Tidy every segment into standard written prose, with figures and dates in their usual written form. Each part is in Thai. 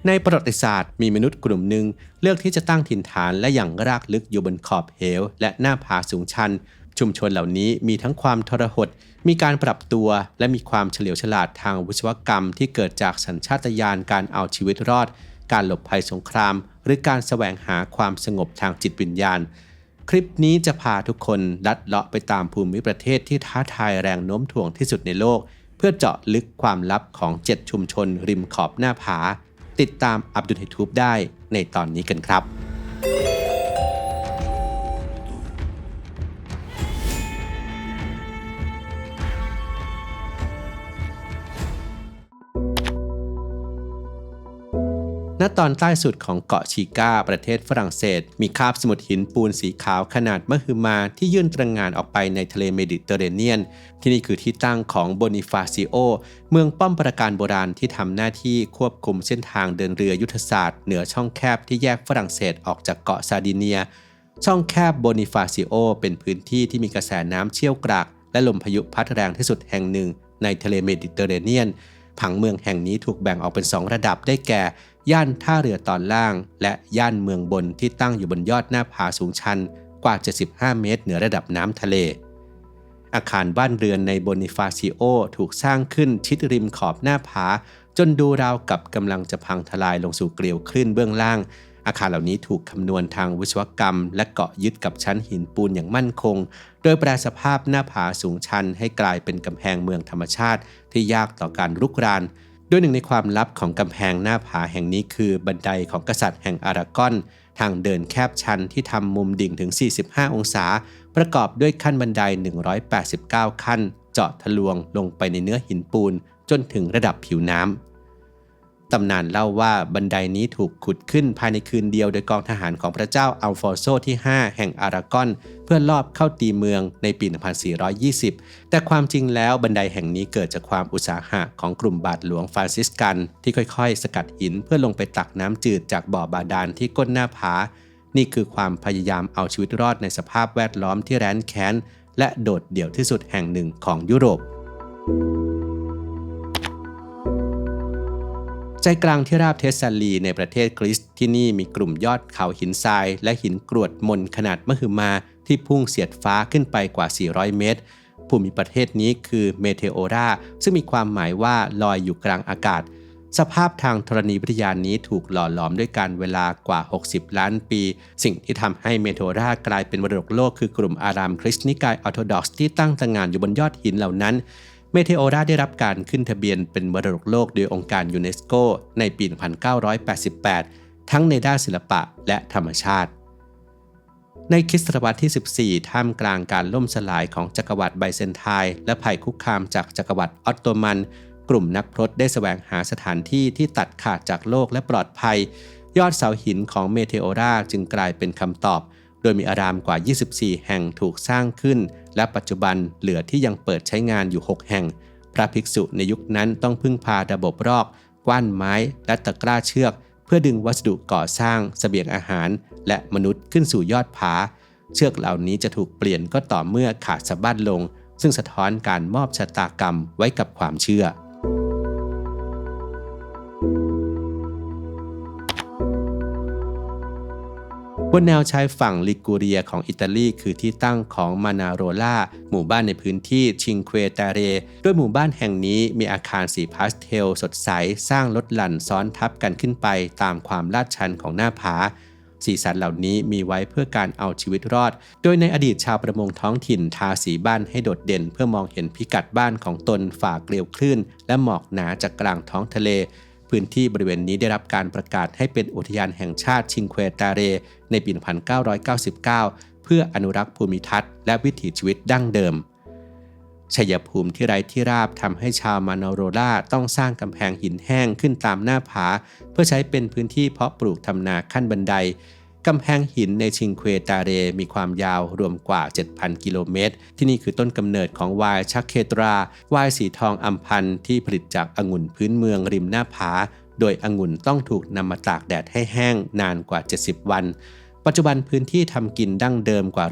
ในประวัติศาสตร์มีมนุษย์กลุ่มหนึ่งเลือกที่จะตั้งถิ่นฐานและอย่างรากลึกอยู่บนขอบเหวและหน้าผาสูงชันชุมชนเหล่านี้มีทั้งความทรหดมีการปรับตัวและมีความเฉลียวฉลาดทางวิศวกรรมที่เกิดจากสัญชาตญาณการเอาชีวิตรอดการหลบภัยสงครามหรือการแสวงหาความสงบทางจิตวิญญาณคลิปนี้จะพาทุกคนลัดเลาะไปตามภูมิประเทศที่ท้าทายแรงโน้มถ่วงที่สุดในโลกเพื่อเจาะลึกความลับของ7ชุมชนริมขอบหน้าผาติดตามอับดุลฮิทูบได้ในตอนนี้กันครับณตอนใต้สุดของเกาะชิก้าประเทศฝรั่งเศสมีคาบสมุทรหินปูนสีขาวขนาดมหึมาที่ยื่นตระหง่านออกไปในทะเลเมดิเตอร์เรเนียนที่นี่คือที่ตั้งของโบนิฟาซิโอเมืองป้อมปราการโบราณที่ทำหน้าที่ควบคุมเส้นทางเดินเรือยุทธศาสตร์เหนือช่องแคบที่แยกฝรั่งเศสออกจากเกาะซาร์ดิเนียช่องแคบโบนิฟาซิโอเป็นพื้นที่ที่มีกระแสน้ำเชี่ยวกรากและลมพายุพัดแรงที่สุดแห่งหนึ่งในทะเลเมดิเตอร์เรเนียนผังเมืองแห่งนี้ถูกแบ่งออกเป็น2ระดับได้แก่ย่านท่าเรือตอนล่างและย่านเมืองบนที่ตั้งอยู่บนยอดหน้าผาสูงชันกว่า75เมตรเหนือระดับน้ำทะเลอาคารบ้านเรือนในโบนิฟาซิโอถูกสร้างขึ้นชิดริมขอบหน้าผาจนดูราวกับกำลังจะพังทลายลงสู่เกลียวคลื่นเบื้องล่างอาคารเหล่านี้ถูกคำนวณทางวิศวกรรมและเกาะยึดกับชั้นหินปูนอย่างมั่นคงโดยแปรสภาพหน้าผาสูงชันให้กลายเป็นกำแพงเมืองธรรมชาติที่ยากต่อการรุกรานด้วยหนึ่งในความลับของกำแพงหน้าผาแห่งนี้คือบันไดของกษัตริย์แห่งอารากอนทางเดินแคบชันที่ทำมุมดิ่งถึง45องศาประกอบด้วยขั้นบันได189ขั้นเจาะทะลวงลงไปในเนื้อหินปูนจนถึงระดับผิวน้ำตำนานเล่าว่าบันไดนี้ถูกขุดขึ้นภายในคืนเดียวโดยกองทหารของพระเจ้าอัลฟอนโซที่5แห่งอารากอนเพื่อลอบเข้าตีเมืองในปี 1420 แต่ความจริงแล้วบันไดแห่งนี้เกิดจากความอุตสาหะของกลุ่มบาทหลวงฟรานซิสกันที่ค่อยๆสกัดหินเพื่อลงไปตักน้ำจืดจากบ่อบาดาลที่ก้นหน้าผานี่คือความพยายามเอาชีวิตรอดในสภาพแวดล้อมที่แร้นแค้นและโดดเดี่ยวที่สุดแห่งหนึ่งของยุโรปใจกลางที่ราบเทสซาลีในประเทศกรีซที่นี่มีกลุ่มยอดเขาหินทรายและหินกรวดมนขนาดมหึมาที่พุ่งเสียดฟ้าขึ้นไปกว่า400เมตรภูมิประเทศนี้คือเมเทโอราซึ่งมีความหมายว่าลอยอยู่กลางอากาศสภาพทางธรณีวิทยานี้ถูกหล่อหลอมด้วยการเวลากว่า60ล้านปีสิ่งที่ทำให้เมเทโอรากลายเป็นมรดกโลกคือกลุ่มอารามคริสต์นิกายออร์โธดอกซ์ที่ตั้งตระหง่านอยู่บนยอดหินเหล่านั้นเมเทโอราได้รับการขึ้นทะเบียนเป็นมรดกโลกโดยองค์การยูเนสโกในปี 1988 ทั้งในด้านศิลปะและธรรมชาติในคริสตศตวรรษที่ 14 ท่ามกลางการล่มสลายของจักรวรรดิไบเซนไทน์และภัยคุกคามจากจักรวรรดิออตโตมันกลุ่มนักพรตได้แสวงหาสถานที่ที่ตัดขาดจากโลกและปลอดภัยยอดเสาหินของเมเทโอราจึงกลายเป็นคำตอบโดยมีอารามกว่า24แห่งถูกสร้างขึ้นและปัจจุบันเหลือที่ยังเปิดใช้งานอยู่6แห่งพระภิกษุในยุคนั้นต้องพึ่งพาระบบรอกกว้านไม้และตะกร้าเชือกเพื่อดึงวัสดุก่อสร้างเสบียงอาหารและมนุษย์ขึ้นสู่ยอดผาเชือกเหล่านี้จะถูกเปลี่ยนก็ต่อเมื่อขาดสะบั้นลงซึ่งสะท้อนการมอบชะตากรรมไว้กับความเชื่อบนแนวชายฝั่งลิกูเรียของอิตาลีคือที่ตั้งของมานาโรล่าหมู่บ้านในพื้นที่ชิงเควเตเรโดยหมู่บ้านแห่งนี้มีอาคารสีพาสเทลสดใสสร้างลดหลั่นซ้อนทับกันขึ้นไปตามความลาดชันของหน้าผาสีสันเหล่านี้มีไว้เพื่อการเอาชีวิตรอดโดยในอดีตชาวประมงท้องถิ่นทาสีบ้านให้โดดเด่นเพื่อมองเห็นพิกัดบ้านของตนฝ่าเกลียวคลื่นและหมอกหนาจากกลางท้องทะเลพื้นที่บริเวณนี้ได้รับการประกาศให้เป็นอุทยานแห่งชาติชิงเควเตเรในปี 1999 เพื่ออนุรักษ์ภูมิทัศน์และวิถีชีวิตดั้งเดิมชัยภูมิที่ไร้ที่ราบทำให้ชาวมานาโรล่าต้องสร้างกำแพงหินแห้งขึ้นตามหน้าผาเพื่อใช้เป็นพื้นที่เพาะปลูกทำนาขั้นบันไดกำแพงหินในชิงเควเตเรมีความยาวรวมกว่า 7,000 กิโลเมตรที่นี่คือต้นกำเนิดของไวน์ชักเคตราไวน์สีทองอัมพันธ์ที่ผลิตจากองุ่นพื้นเมืองริมหน้าผาโดยองุ่นต้องถูกนำมาตากแดดให้แห้งนานกว่า70วันปัจจุบันพื้นที่ทำกินดั้งเดิมกว่า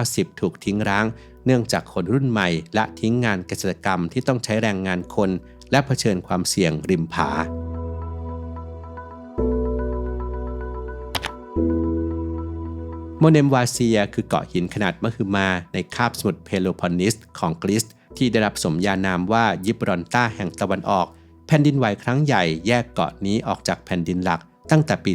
90%ถูกทิ้งร้างเนื่องจากคนรุ่นใหม่ละทิ้งงานเกษตรกรรมที่ต้องใช้แรงงานคนและเผชิญความเสี่ยงริมผา โมเนมวาเซียคือเกาะหินขนาดมหึมาในคาบสมุทรเพโลพอนนิสของกรีซที่ได้รับสมญานามว่ายิบรอนตาแห่งตะวันออกแผ่นดินไหวครั้งใหญ่แยกเกาะนี้ออกจากแผ่นดินหลักตั้งแต่ปี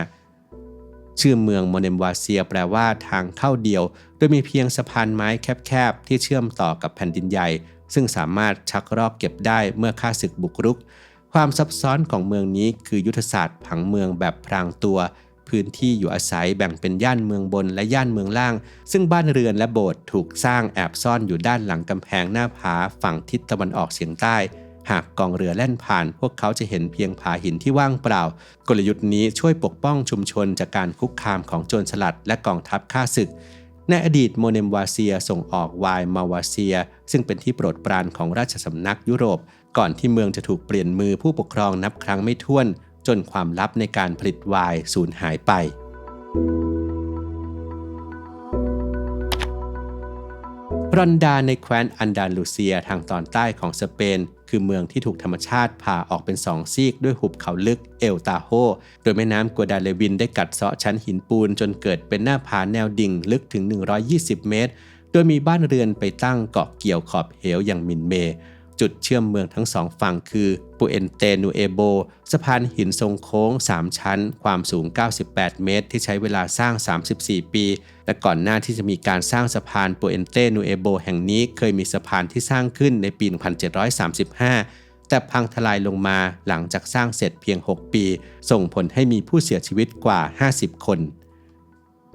365 ชื่อเมืองโมเนมวาเซียแปลว่าทางเข้าเดียวโดยมีเพียงสะพานไม้แคบๆที่เชื่อมต่อกับแผ่นดินใหญ่ซึ่งสามารถชักรอกเก็บได้เมื่อข้าศึกบุกรุกความซับซ้อนของเมืองนี้คือยุทธศาสตร์ผังเมืองแบบพรางตัวพื้นที่อยู่อาศัยแบ่งเป็นย่านเมืองบนและย่านเมืองล่างซึ่งบ้านเรือนและโบสถ์ถูกสร้างแอบซ่อนอยู่ด้านหลังกำแพงหน้าผาฝั่งทิศตะวันออกเฉียงใต้หากกองเรือแล่นผ่านพวกเขาจะเห็นเพียงผาหินที่ว่างเปล่ากลยุทธ์นี้ช่วยปกป้องชุมชนจากการคุกคามของโจรสลัดและกองทัพข้าศึกในอดีตโมเนมวาเซียส่งออกไวน์มาวาเซียซึ่งเป็นที่โปรดปรานของราชสำนักยุโรปก่อนที่เมืองจะถูกเปลี่ยนมือผู้ปกครองนับครั้งไม่ถ้วนจนความลับในการผลิตไวน์สูญหายไปรอนดาในแคว้นอันดาลูเซียทางตอนใต้ของสเปนคือเมืองที่ถูกธรรมชาติผ่าออกเป็น2ซีกด้วยหุบเขาลึกเอลตาโฮโดยแม่น้ำกัวดาเลวินได้กัดเซาะชั้นหินปูนจนเกิดเป็นหน้าผาแนวดิ่งลึกถึง120เมตรโดยมีบ้านเรือนไปตั้งเกาะเกี่ยวขอบเหวอย่างมินเมจุดเชื่อมเมืองทั้งสองฝั่งคือปูเอนเตนูเอโบสะพานหินทรงโค้ง3ชั้นความสูง98เมตรที่ใช้เวลาสร้าง34ปีและก่อนหน้าที่จะมีการสร้างสะพานปูเอนเตนูเอโบแห่งนี้เคยมีสะพานที่สร้างขึ้นในปี 1735 แต่พังทลายลงมาหลังจากสร้างเสร็จเพียง6ปีส่งผลให้มีผู้เสียชีวิตกว่า50คน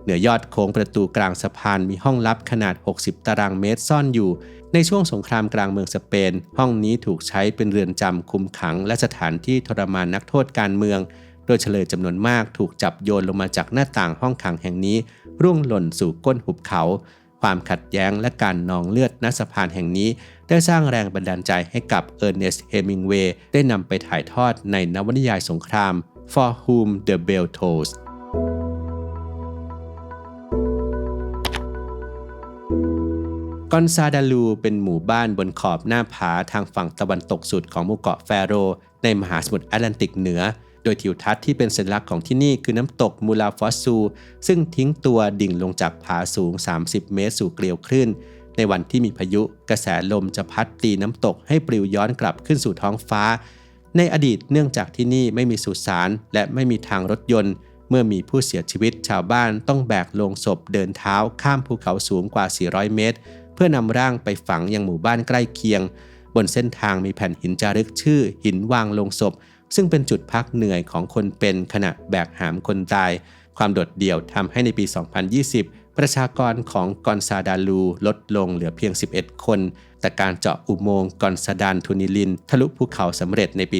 เหนือยอดโค้งประตูกลางสะพานมีห้องลับขนาด60ตารางเมตรซ่อนอยู่ในช่วงสงครามกลางเมืองสเปนห้องนี้ถูกใช้เป็นเรือนจำคุมขังและสถานที่ทรมานนักโทษการเมืองโดยเฉลยจำนวนมากถูกจับโยนลงมาจากหน้าต่างห้องขังแห่งนี้ร่วงหล่นสู่ก้นหุบเขาความขัดแย้งและการนองเลือดณสะพานแห่งนี้ได้สร้างแรงบันดาลใจให้กับเออร์เนสต์ เฮมิงเวย์ได้นำไปถ่ายทอดในนวนิยายสงคราม For Whom the Bell Tollsกอนซาดาลูเป็นหมู่บ้านบนขอบหน้าผาทางฝั่งตะวันตกสุดของหมู่เกาะแฟโรในมหาสมุทรแอตแลนติกเหนือโดยทิวทัศน์ที่เป็นสัญลักษณ์ของที่นี่คือน้ำตกมูลาฟอสซูซึ่งทิ้งตัวดิ่งลงจากผาสูง30เมตรสู่เกลียวคลื่นในวันที่มีพายุกระแสลมจะพัดตีน้ำตกให้ปลิวย้อนกลับขึ้นสู่ท้องฟ้าในอดีตเนื่องจากที่นี่ไม่มีสุสานและไม่มีทางรถยนต์เมื่อมีผู้เสียชีวิตชาวบ้านต้องแบกโลงศพเดินเท้าข้ามภูเขาสูงกว่า400เมตรเพื่อนำร่างไปฝังยังหมู่บ้านใกล้เคียงบนเส้นทางมีแผ่นหินจารึกชื่อหินวางโลงศพซึ่งเป็นจุดพักเหนื่อยของคนเป็นขณะแบกหามคนตายความโดดเดี่ยวทำให้ในปี 2020 ประชากรของกอนซาดาลูลดลงเหลือเพียง11คนแต่การเจาะอุโมงค์กอนซาดานทูนิลินทะลุภูเขาสำเร็จในปี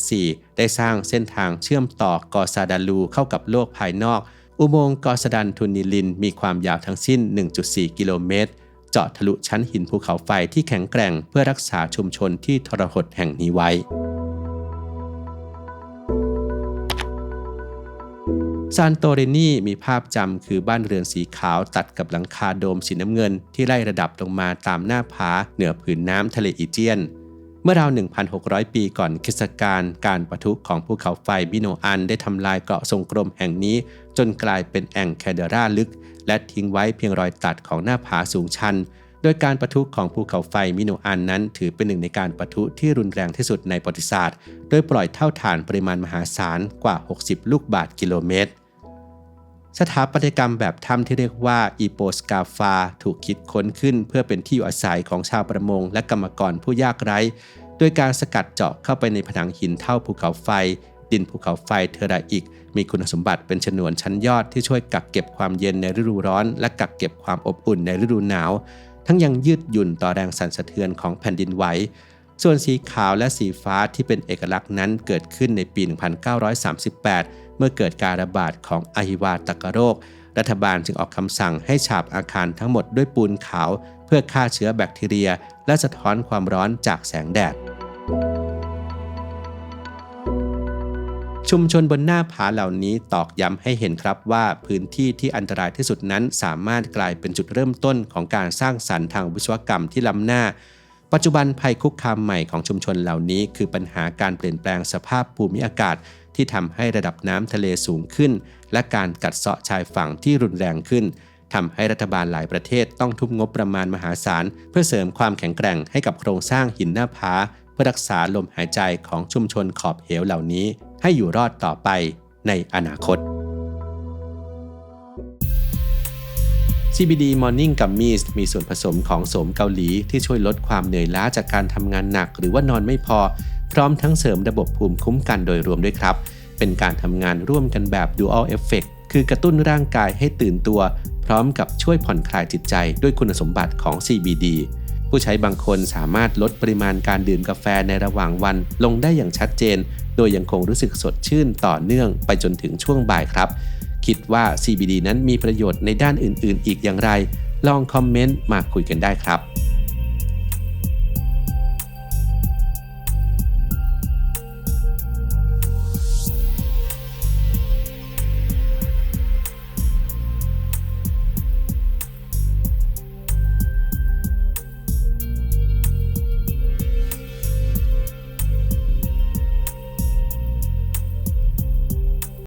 2004 ได้สร้างเส้นทางเชื่อมต่อกอซาดาลูเข้ากับโลกภายนอกอุโมงค์กอซาดานทูนิลินมีความยาวทั้งสิ้น 1.4 กิโลเมตรเจาะทะลุชั้นหินภูเขาไฟที่แข็งแกร่งเพื่อรักษาชุมชนที่ทรหดแห่งนี้ไว้ซานโตเรนีมีภาพจำคือบ้านเรือนสีขาวตัดกับหลังคาโดมสีน้ำเงินที่ไล่ระดับลงมาตามหน้าผาเหนือผืนน้ำทะเลอีเจียนเมื่อราว 1,600 ปีก่อนคริสตกาลการปะทุของภูเขาไฟมิโนอันได้ทำลายเกาะทรงกลมแห่งนี้จนกลายเป็นแอ่งแคเดราลึกและทิ้งไว้เพียงรอยตัดของหน้าผาสูงชันโดยการปะทุของภูเขาไฟมิโนอันนั้นถือเป็นหนึ่งในการปะทุที่รุนแรงที่สุดในประวัติศาสตร์โดยปล่อยเท่าฐานปริมาณมหาศาลกว่า60ลูกบาศก์กิโลเมตรสถาปัตยกรรมแบบถ้ำที่เรียกว่าอีโปสกาฟาถูกคิดค้นขึ้นเพื่อเป็นที่อยู่อาศัยของชาวประมงและกรรมกรผู้ยากไร้โดยการสกัดเจาะเข้าไปในผนังหินเท่าภูเขาไฟดินภูเขาไฟเทอราอิกมีคุณสมบัติเป็นฉนวนชั้นยอดที่ช่วยกักเก็บความเย็นในฤดูร้อนและกักเก็บความอบอุ่นในฤดูหนาวทั้งยังยืดหยุ่นต่อแรงสั่นสะเทือนของแผ่นดินไหวส่วนสีขาวและสีฟ้าที่เป็นเอกลักษณ์นั้นเกิดขึ้นในปี 1938 เมื่อเกิดการระบาดของอหิวาตกโรครัฐบาลจึงออกคำสั่งให้ฉาบอาคารทั้งหมดด้วยปูนขาวเพื่อฆ่าเชื้อแบคทีเรียและสะท้อนความร้อนจากแสงแดดชุมชนบนหน้าผาเหล่านี้ตอกย้ำให้เห็นครับว่าพื้นที่ที่อันตรายที่สุดนั้นสามารถกลายเป็นจุดเริ่มต้นของการสร้างสรรค์ทางวิศวกรรมที่ล้ำหน้าปัจจุบันภัยคุกคามใหม่ของชุมชนเหล่านี้คือปัญหาการเปลี่ยนแปลงสภาพภูมิอากาศ ที่ทำให้ระดับน้ำทะเลสูงขึ้นและการกัดเซาะชายฝั่งที่รุนแรงขึ้นทำให้รัฐบาลหลายประเทศต้องทุ่มงบประมาณมหาศาลเพื่อเสริมความแข็งแกร่งให้กับโครงสร้างหินหน้าผาเพื่อรักษาลมหายใจของชุมชนขอบเหวเหล่านี้ให้อยู่รอดต่อไปในอนาคต CBD Morning Gummies มีส่วนผสมของโสมเกาหลีที่ช่วยลดความเหนื่อยล้าจากการทำงานหนักหรือว่านอนไม่พอพร้อมทั้งเสริมระบบภูมิคุ้มกันโดยรวมด้วยครับเป็นการทำงานร่วมกันแบบ Dual Effect คือกระตุ้นร่างกายให้ตื่นตัวพร้อมกับช่วยผ่อนคลายจิตใจด้วยคุณสมบัติของ CBD ผู้ใช้บางคนสามารถลดปริมาณการดื่มกาแฟในระหว่างวันลงได้อย่างชัดเจนโดยยังคงรู้สึกสดชื่นต่อเนื่องไปจนถึงช่วงบ่ายครับคิดว่า CBD นั้นมีประโยชน์ในด้านอื่นๆอีกอย่างไรลองคอมเมนต์มาคุยกันได้ครับ